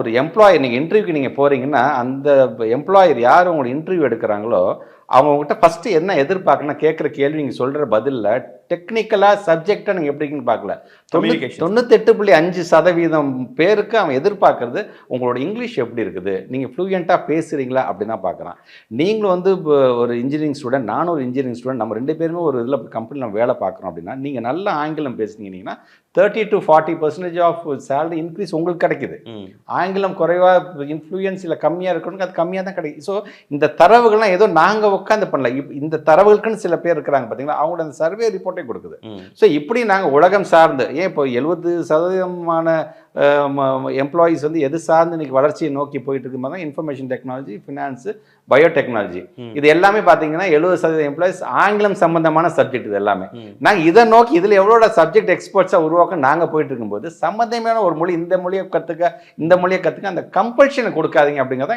ஒரு எம்ப்ளாயி நீங்கள் இன்டர்வியூக்கு நீங்கள் போகிறீங்கன்னா அந்த எம்ப்ளாயர் யார் உங்களோட இன்டர்வியூ எடுக்கிறாங்களோ அவங்க உங்கள்கிட்ட ஃபஸ்ட்டு என்ன எதிர்பார்க்கணும் கேட்குற கேள்வி நீங்கள் சொல்கிற பதிலில் டெக்னிக்கலாக சப்ஜெக்டாக நீங்கள் எப்படின்னு பார்க்கல. 98.5% பேருக்கு அவன் எதிர்பார்க்கறது உங்களோட இங்கிலீஷ் எப்படி இருக்குது, நீங்கள் ஃப்ளூயண்ட்டாக பேசுகிறீங்களா அப்படின்னு தான் பார்க்குறான். நீங்களும் வந்து இப்போ ஒரு இன்ஜினியரிங் ஸ்டூடெண்ட், நானும் ஒரு இன்ஜினியரிங் ஸ்டூடெண்ட், நம்ம 2 பேருமே ஒரு இதில் கம்பெனியில் நம்ம வேலை பார்க்குறோம் அப்படின்னா நீங்கள் நல்ல ஆங்கிலம் பேசுனீங்கன்னா 30 to 40% ஆஃப் சேலரி இன்க்ரீஸ் உங்களுக்கு கிடைக்குது. ஆங்கிலம் குறைவாக இன்ஃப்ளூயன்ஸ் இல்லை கம்மியாக இருக்கணும், அது கம்மியாக தான் கிடைக்கும். ஸோ இந்த தரவுகள்லாம் ஏதோ நாங்கள் உட்காந்து பண்ணல, இந்த தரவுகளுக்குன்னு சில பேர் இருக்கிறாங்க பார்த்தீங்களா, அவங்களோட அந்த சர்வே ரிப்போர்ட்டே கொடுக்குது. ஸோ இப்படி நாங்கள் உலகம் சார்ந்து ஏன் இப்போ 70% எம்ப்ளாயீஸ் வந்து எது சார்ந்து இன்னைக்கு வளர்ச்சியை நோக்கி போயிட்டு இருக்கு மாதிரி இன்ஃபர்மேஷன் டெக்னாலஜி, ஃபினான்ஸு, பயோடெக்னாலஜி, இது எல்லாமே பார்த்தீங்கன்னா 70% எம்ப்ளாயிஸ் ஆங்கிலம் சம்பந்தமான சப்ஜெக்ட். இது எல்லாமே நாங்கள் இதை நோக்கி இதில் எவ்வளோ சப்ஜெக்ட் எக்ஸ்பர்ட்ஸாக உருவாக்க நாங்கள் போயிட்டு இருக்கும்போது சம்மந்தமான ஒரு மொழி, இந்த மொழியை கற்றுக்க அந்த கம்பல்ஷனை கொடுக்காதீங்க அப்படிங்கிறத